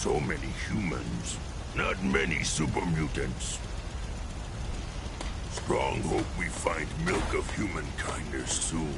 So many humans, not many super mutants. Strong hope we find milk of human kindness soon.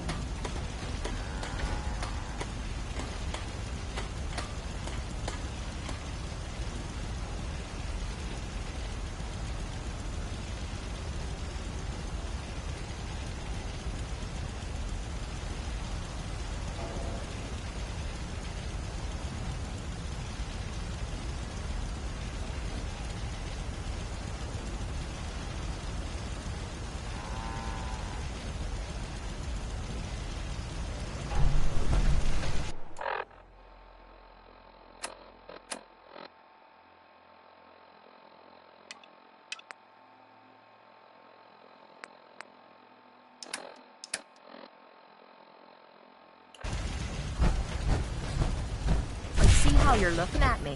How you're looking at me.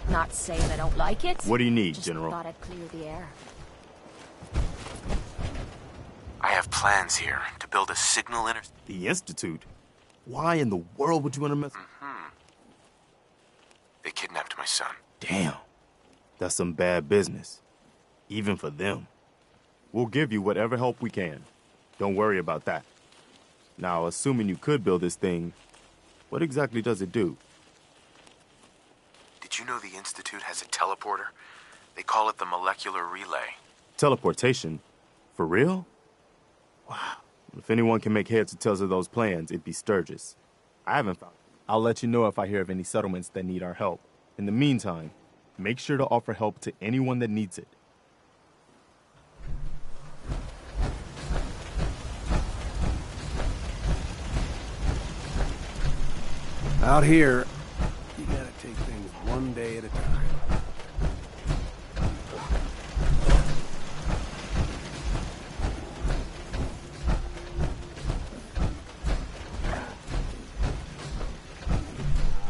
Not saying I don't like it. What do you need, Just General? thought I'd clear the air. I have plans here to build a signal The Institute? Why in the world would you want to mess? They kidnapped my son. Damn. That's some bad business. Even for them. We'll give you whatever help we can. Don't worry about that. Now, assuming you could build this thing, what exactly does it do? Did you know the Institute has a teleporter? They call it the molecular relay. Teleportation? For real? Wow. If anyone can make heads or tails of those plans, it'd be Sturgis. I haven't found it. I'll let you know if I hear of any settlements that need our help. In the meantime, make sure to offer help to anyone that needs it. Out here, you gotta take things one day at a time.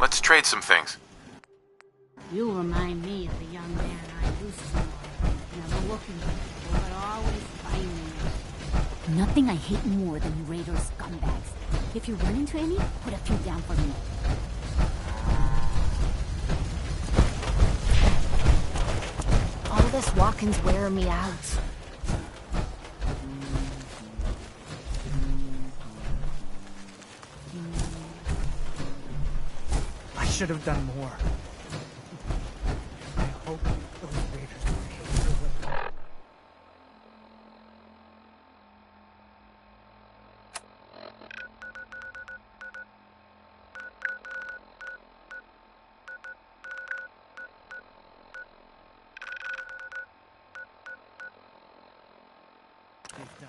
Let's trade some things. You remind me of the young man I used to know. Never looking for people, but always finding them. Nothing I hate more than you raiders scumbags. If you run into any, put a few down for me. All this walking's wearing me out. I should have done more. I hope those raiders were able to They've done.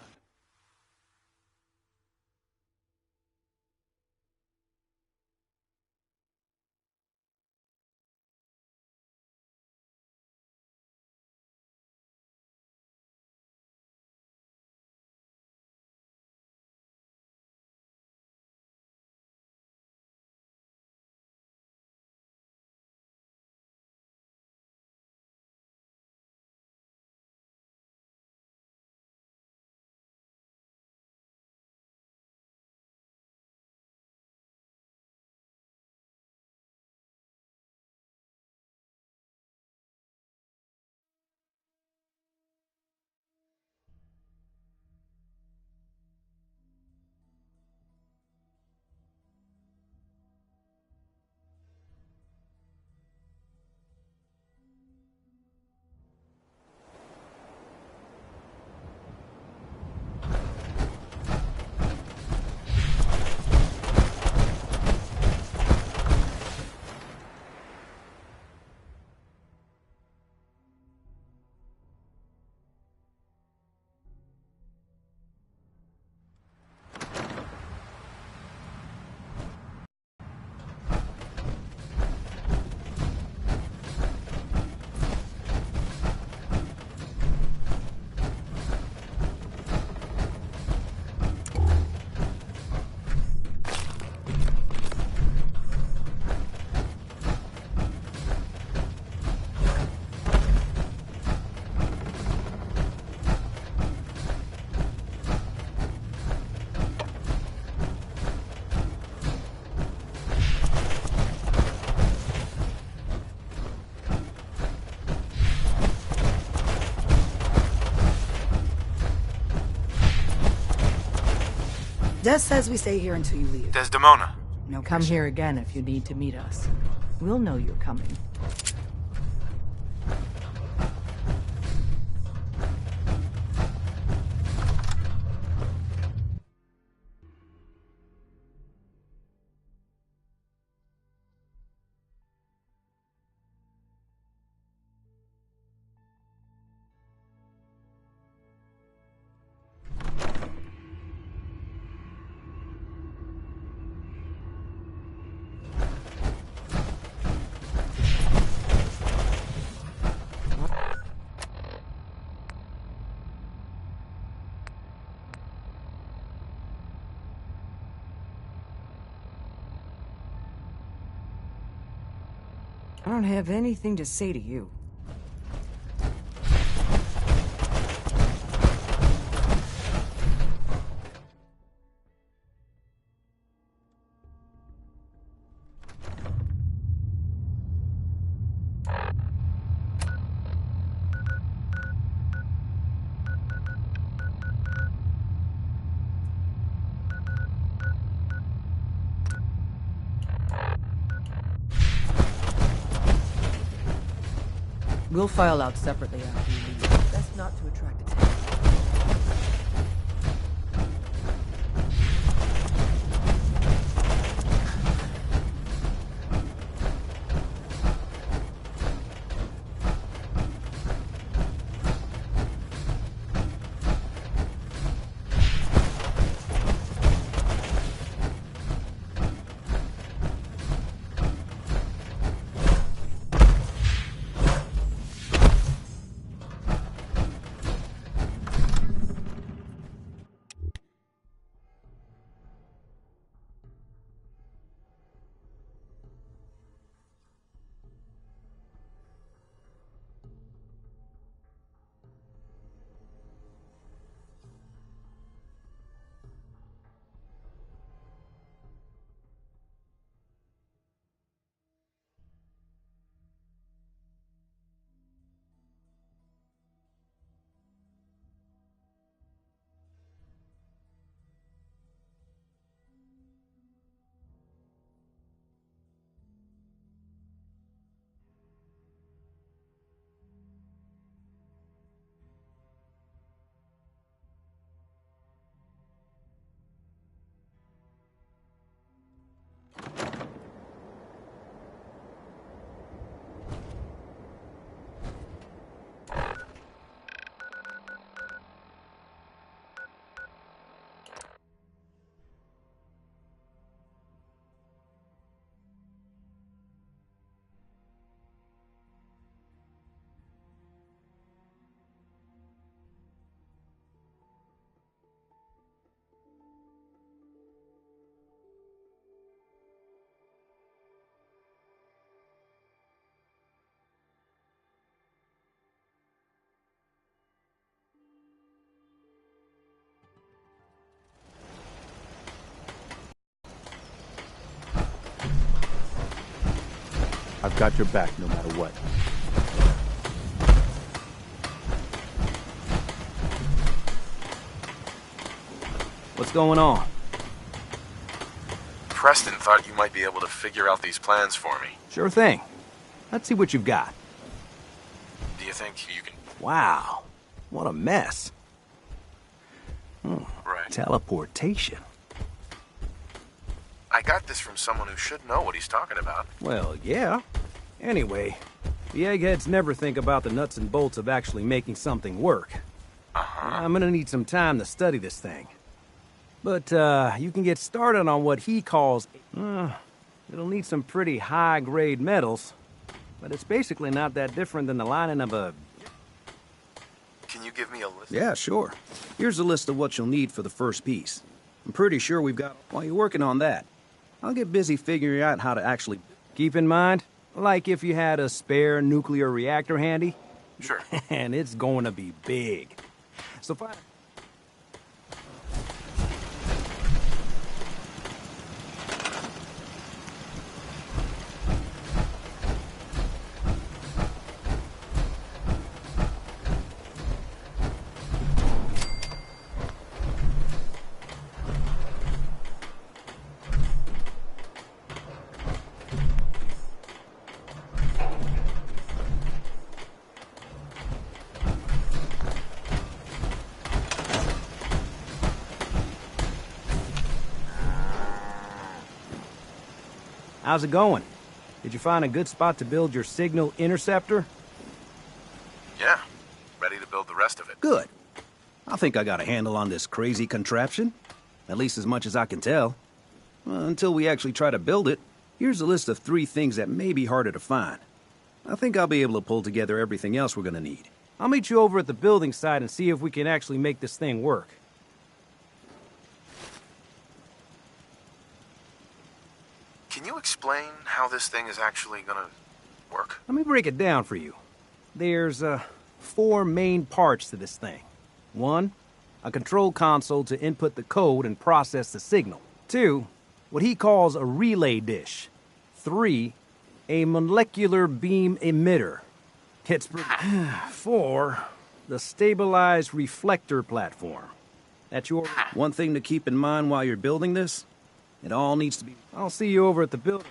Des says we stay here until you leave. Desdemona. No Come pressure. here again if you need to meet us. We'll know you're coming. I don't have anything to say to you. We'll file out separately after you leave. Best not to attract attention. I've got your back no matter what. What's going on? Preston thought you might be able to figure out these plans for me. Sure thing. Let's see what you've got. Do you think you can... Wow. What a mess. Right. Teleportation. I got this from someone who should know what he's talking about. Well, yeah. Anyway, the eggheads never think about the nuts and bolts of actually making something work. I'm gonna need some time to study this thing. But, you can get started on what he calls... it'll need some pretty high-grade metals. But it's basically not that different than the lining of a... Can you give me a list? Yeah, sure. Here's a list of what you'll need for the first piece. I'm pretty sure we've got... While you're working on that, I'll get busy figuring out how to actually... Keep in mind, like if you had a spare nuclear reactor handy. Sure. And it's going to be big. So fine. How's it going? Did you find a good spot to build your signal interceptor? Yeah. Ready to build the rest of it. Good. I think I got a handle on this crazy contraption. At least as much as I can tell. Until we actually try to build it, here's a list of 3 things that may be harder to find. I think I'll be able to pull together everything else we're gonna need. I'll meet you over at the building site and see if we can actually make this thing work. Can you explain how this thing is actually gonna work? Let me break it down for you. There's, 4 main parts to this thing. 1, a control console to input the code and process the signal. 2, what he calls a relay dish. 3, a molecular beam emitter. It's 4, the stabilized reflector platform. That's your... One thing to keep in mind while you're building this, it all needs to be... I'll see you over at the building.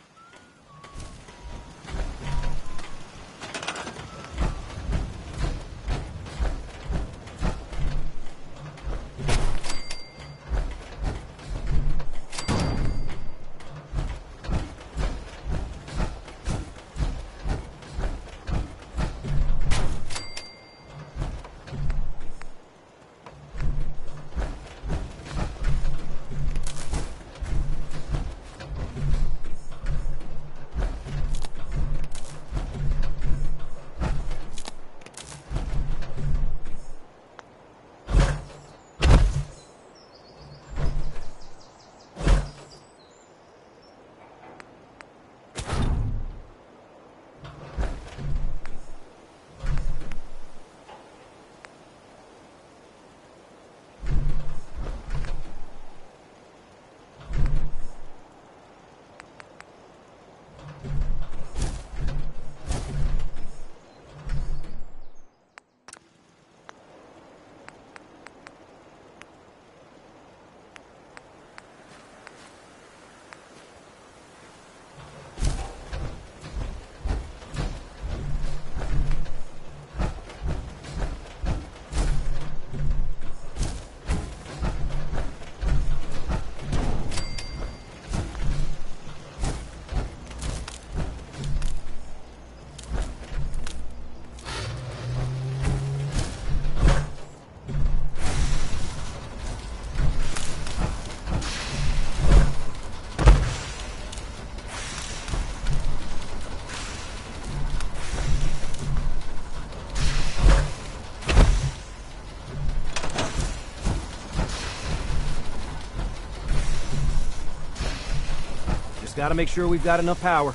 Gotta make sure we've got enough power.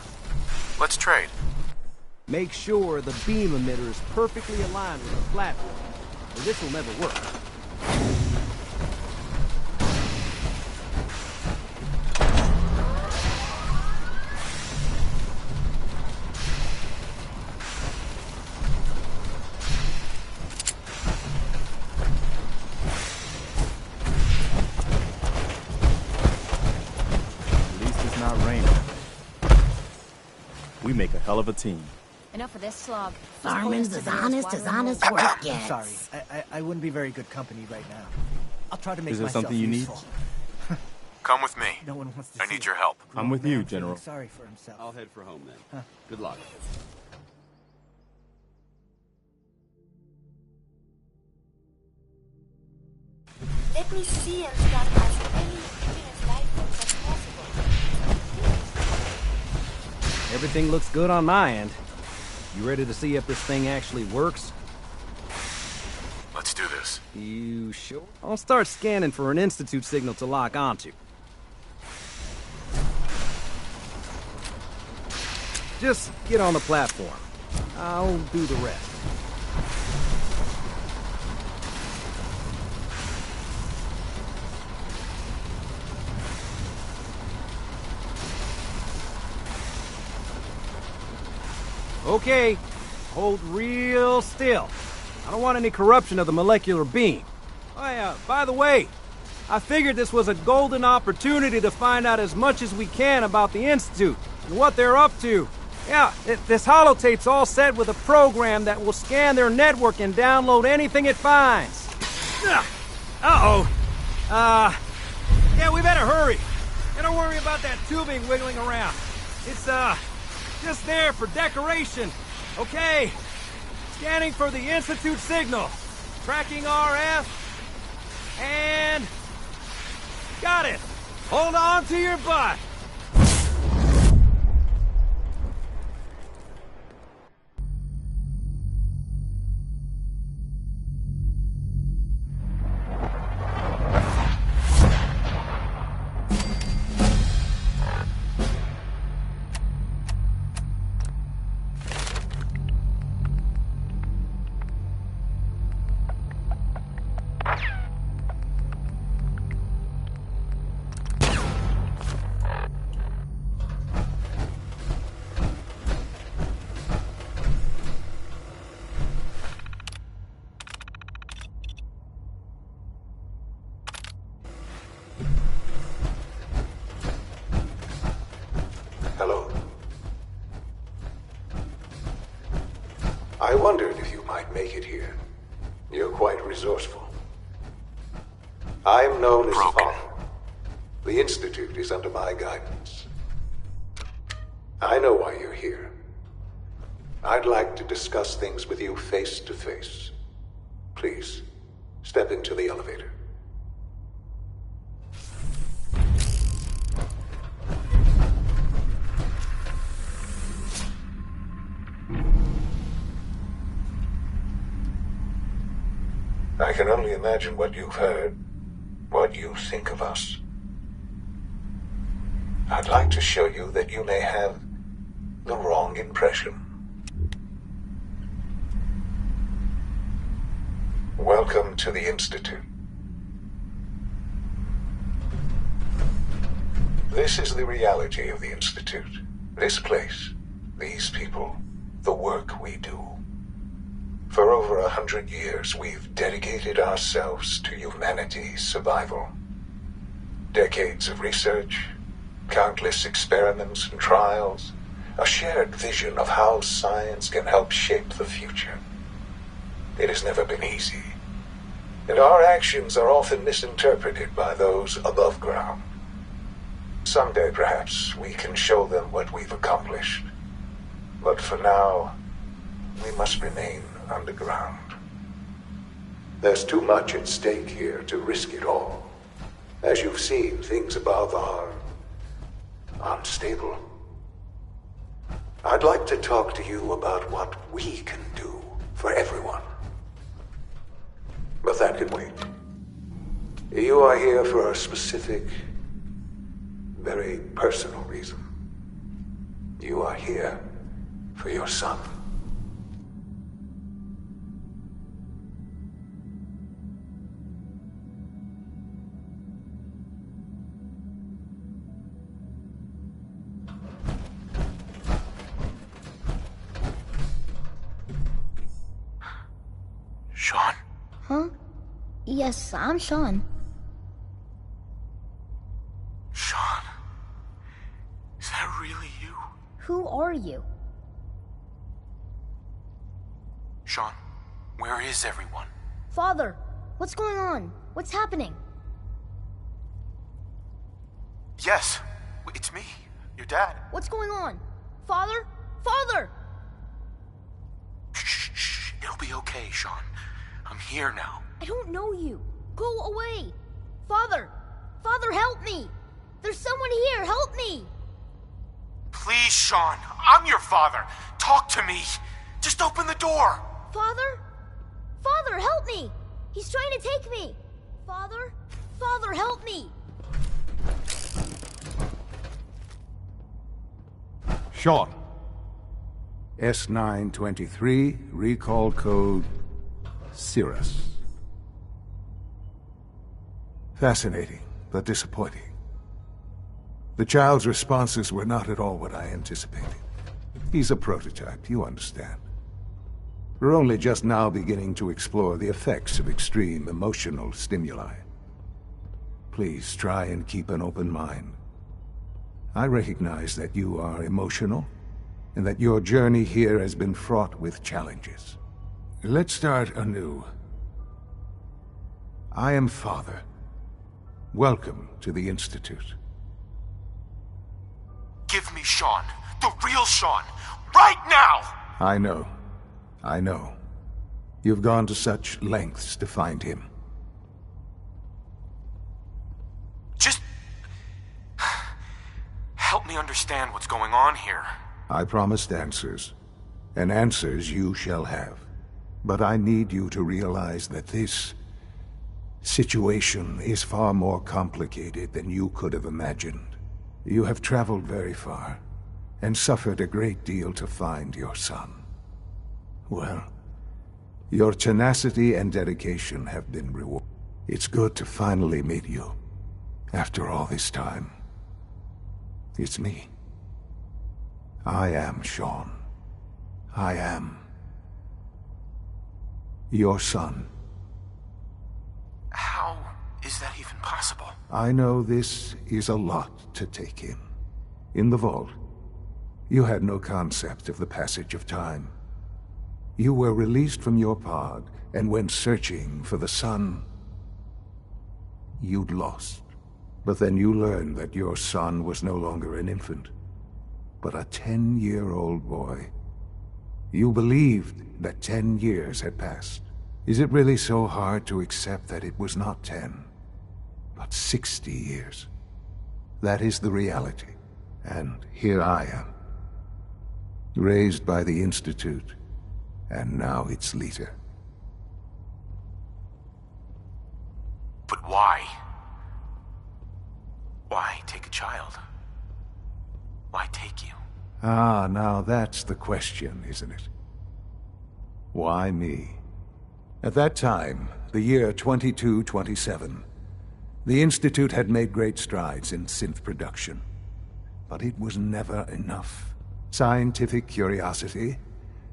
Let's trade. Make sure the beam emitter is perfectly aligned with the platform, or this will never work. We make a hell of a team. Enough of this slog. Fireman's as honest work gets. Sorry, I wouldn't be very good company right now. I'll try to make Is there myself something you need? useful. Come with me. No one wants to I see need your help. I'm with you, General. Sorry for himself. I'll head for home then. Good luck. Let me see and start as many experience life forms as possible. Everything looks good on my end. You ready to see if this thing actually works? Let's do this. You sure? I'll start scanning for an Institute signal to lock onto. Just get on the platform. I'll do the rest. Okay, hold real still. I don't want any corruption of the molecular beam. Oh, by the way, I figured this was a golden opportunity to find out as much as we can about the Institute and what they're up to. Yeah, this holotape's all set with a program that will scan their network and download anything it finds. Uh-oh. Yeah, we better hurry. And don't worry about that tubing wiggling around. It's, just there for decoration. Okay. Scanning for the Institute signal. Tracking RF. And... got it. Hold on to your butt. Hello. I wondered if you might make it here. You're quite resourceful. I'm known as Father. The Institute is under my guidance. I know why you're here. I'd like to discuss things with you face to face. Please, step into the elevator. I can only imagine what you've heard, what you think of us. I'd like to show you that you may have the wrong impression. Welcome to the Institute. This is the reality of the Institute. This place, these people, the work we do. For over 100 years, we've dedicated ourselves to humanity's survival. Decades of research, countless experiments and trials, a shared vision of how science can help shape the future. It has never been easy, and our actions are often misinterpreted by those above ground. Someday, perhaps, we can show them what we've accomplished. But for now, we must remain underground. There's too much at stake here to risk it all. As you've seen, things above are unstable. I'd like to talk to you about what we can do for everyone. But that can wait. You are here for a specific, very personal reason. You are here for your son. Sean? Huh? Yes, I'm Sean. Sean? Is that really you? Who are you? Sean, where is everyone? Father, what's going on? What's happening? Yes, it's me, your dad. What's going on? Father? Father! Shh, it'll be okay, Sean. I'm here now. I don't know you. Go away. Father! Father, help me! There's someone here, help me! Please, Sean, I'm your father. Talk to me. Just open the door. Father? Father, help me! He's trying to take me! Father? Father, help me! Sean. S923, recall code Cirrus. Fascinating, but disappointing. The child's responses were not at all what I anticipated. He's a prototype, you understand. We're only just now beginning to explore the effects of extreme emotional stimuli. Please try and keep an open mind. I recognize that you are emotional, and that your journey here has been fraught with challenges. Let's start anew. I am Father. Welcome to the Institute. Give Give me Sean. The real Sean. Right now! I know. I know. You've gone to such lengths to find him. Just... help me understand what's going on here. I promised answers, and answers you shall have. But I need you to realize that this situation is far more complicated than you could have imagined. You have traveled very far, and suffered a great deal to find your son. Well, your tenacity and dedication have been rewarded. It's good to finally meet you, after all this time. It's me. I am Sean. I am your son. How is that even possible? I know this is a lot to take in. In the vault, you had no concept of the passage of time. You were released from your pod and went searching for the sun you'd lost. But then you learned that your son was no longer an infant, but a 10-year-old boy. You believed that 10 years had passed. Is it really so hard to accept that it was not 10, but 60 years? That is the reality. And here I am, raised by the Institute, and now its leader. But why? Why take a child? Why take you? Ah, now that's the question, isn't it? Why me? At that time, the year 2227, the Institute had made great strides in synth production. But it was never enough. Scientific curiosity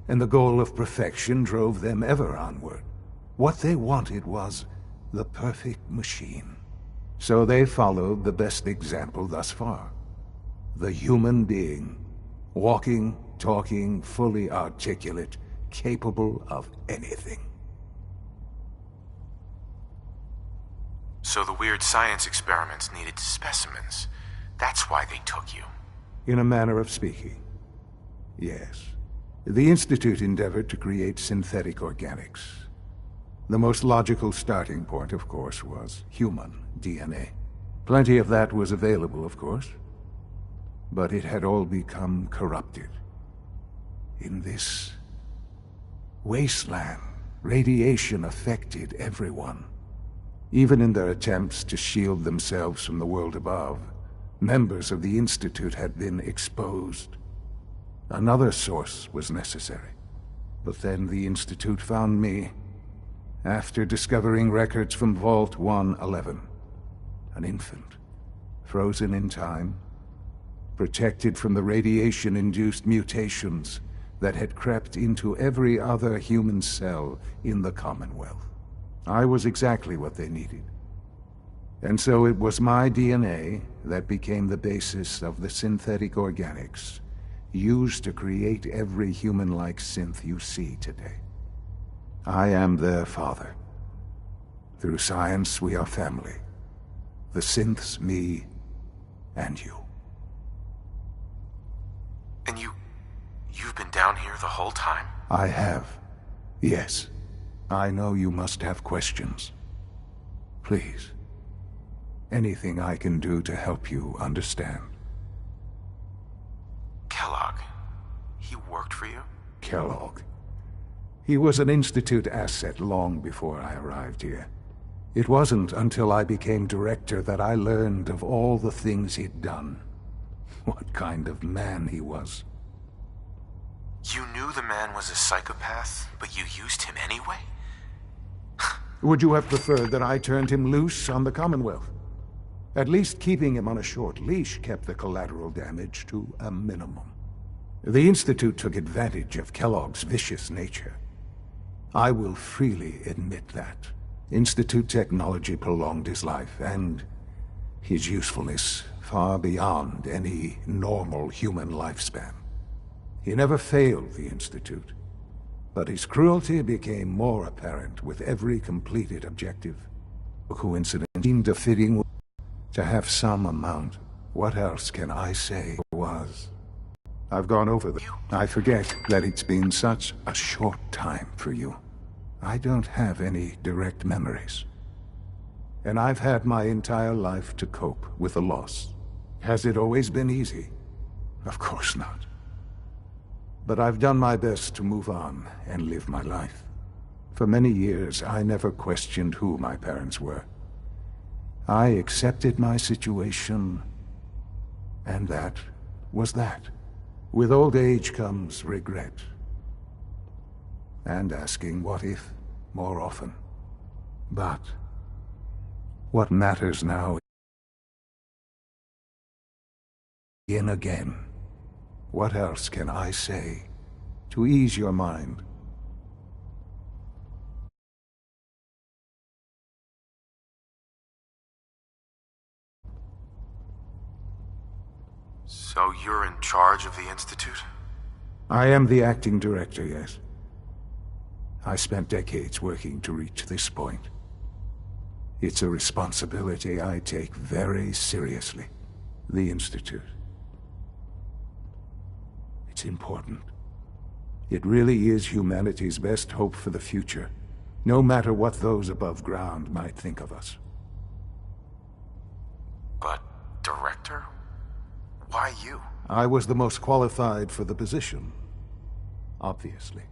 and the goal of perfection drove them ever onward. What they wanted was the perfect machine. So they followed the best example thus far. The human being. Walking, talking, fully articulate, capable of anything. So the weird science experiments needed specimens. That's why they took you. In a manner of speaking, yes. The Institute endeavored to create synthetic organics. The most logical starting point, of course, was human DNA. Plenty of that was available, of course. But it had all become corrupted. In this wasteland, radiation affected everyone. Even in their attempts to shield themselves from the world above, members of the Institute had been exposed. Another source was necessary. But then the Institute found me, after discovering records from Vault 111. An infant, frozen in time, protected from the radiation-induced mutations that had crept into every other human cell in the Commonwealth. I was exactly what they needed. And so it was my DNA that became the basis of the synthetic organics used to create every human-like synth you see today. I am their father. Through science, we are family. The synths, me, and you. And you've been down here the whole time? I have. Yes. I know you must have questions. Please. Anything I can do to help you understand. Kellogg. He worked for you? Kellogg. He was an Institute asset long before I arrived here. It wasn't until I became director that I learned of all the things he'd done. What kind of man he was. You knew the man was a psychopath, but you used him anyway? Would you have preferred that I turned him loose on the Commonwealth? At least keeping him on a short leash kept the collateral damage to a minimum. The Institute took advantage of Kellogg's vicious nature. I will freely admit that. Institute technology prolonged his life, and his usefulness far beyond any normal human lifespan. He never failed the Institute, but his cruelty became more apparent with every completed objective. A coincidence seemed a fitting to have some amount what else can I say was? I've gone over them. I forget that it's been such a short time for you. I don't have any direct memories. And I've had my entire life to cope with the loss. Has it always been easy? Of course not. But I've done my best to move on and live my life. For many years, I never questioned who my parents were. I accepted my situation, and that was that. With old age comes regret. And asking what if more often. But what matters now in again. What else can I say to ease your mind? So you're in charge of the Institute? I am the acting director, yes. I spent decades working to reach this point. It's a responsibility I take very seriously. The Institute. It's important. It really is humanity's best hope for the future, no matter what those above ground might think of us. But, Director? Why you? I was the most qualified for the position, obviously.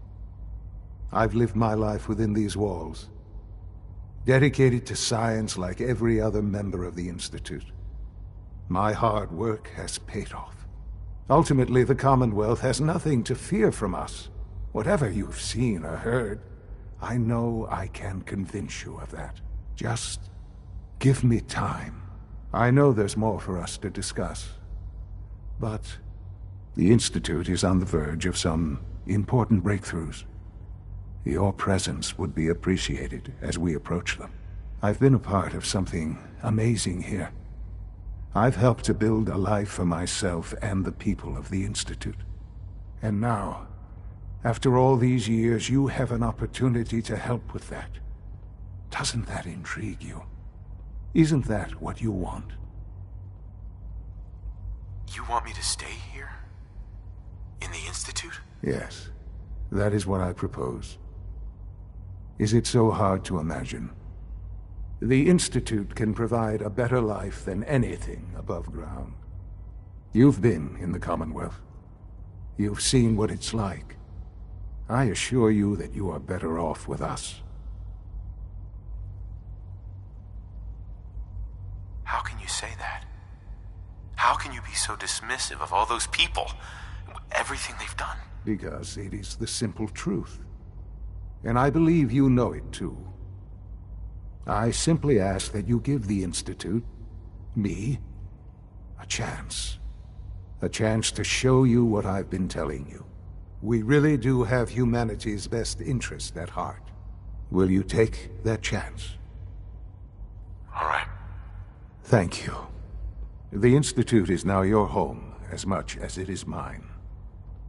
I've lived my life within these walls, dedicated to science like every other member of the Institute. My hard work has paid off. Ultimately, the Commonwealth has nothing to fear from us. Whatever you've seen or heard, I know I can convince you of that. Just give me time. I know there's more for us to discuss. But the Institute is on the verge of some important breakthroughs. Your presence would be appreciated as we approach them. I've been a part of something amazing here. I've helped to build a life for myself and the people of the Institute. And now, after all these years, you have an opportunity to help with that. Doesn't that intrigue you? Isn't that what you want? You want me to stay here? In the Institute? Yes, that is what I propose. Is it so hard to imagine? The Institute can provide a better life than anything above ground. You've been in the Commonwealth. You've seen what it's like. I assure you that you are better off with us. How can you say that? How can you be so dismissive of all those people? Everything they've done? Because it is the simple truth. And I believe you know it too. I simply ask that you give the Institute, me, a chance. A chance to show you what I've been telling you. We really do have humanity's best interest at heart. Will you take that chance? All right. Thank you. The Institute is now your home as much as it is mine.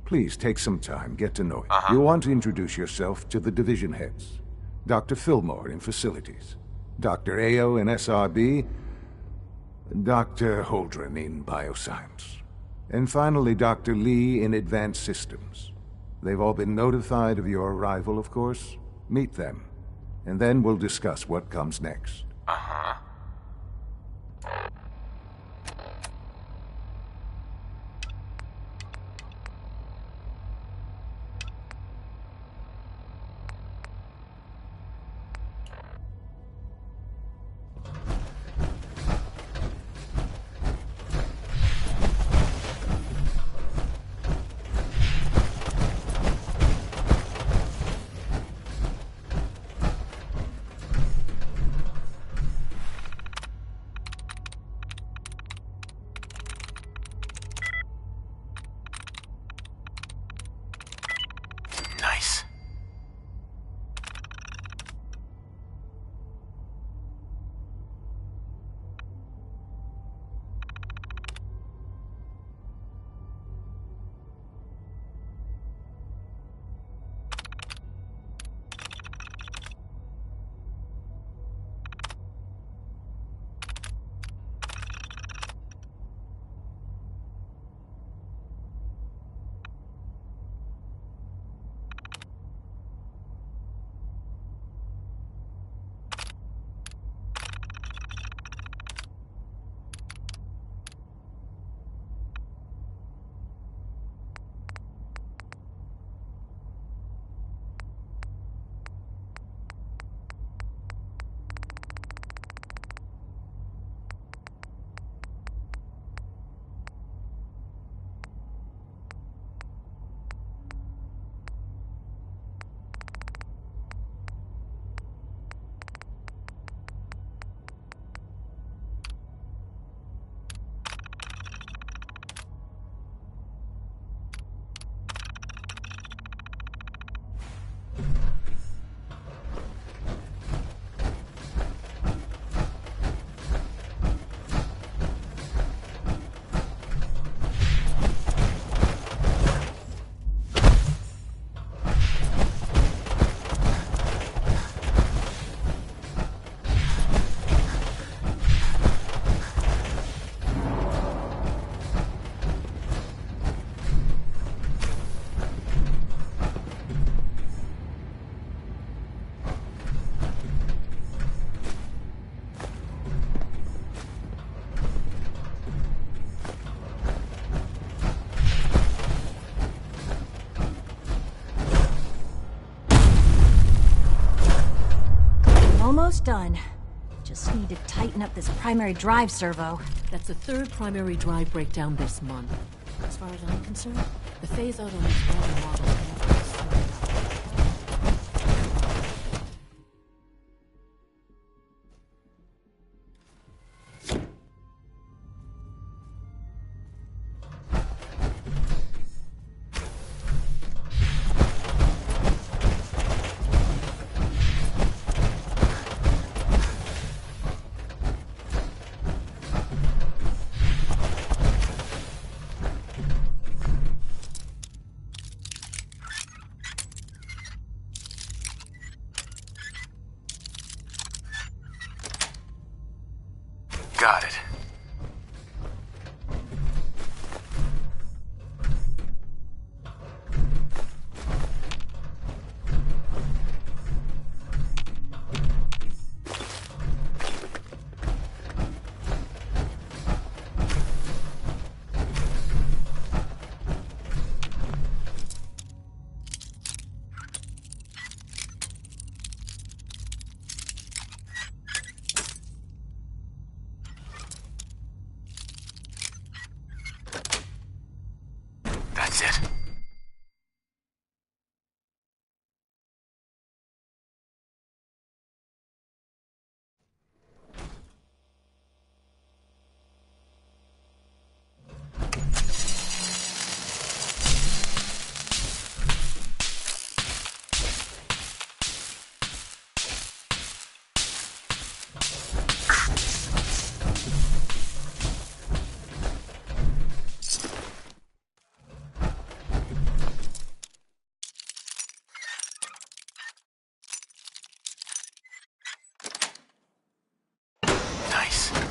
Please take some time, get to know it. You'll want to introduce yourself to the division heads. Dr. Fillmore in Facilities, Dr. Ayo in SRB, Dr. Holdren in Bioscience, and finally Dr. Lee in Advanced Systems. They've all been notified of your arrival, of course. Meet them, and then we'll discuss what comes next. almost done. Just need to tighten up this primary drive servo. That's the third primary drive breakdown this month. As far as I'm concerned, the phase-out on these early models can be slowed up. Got it. That's it. Nice.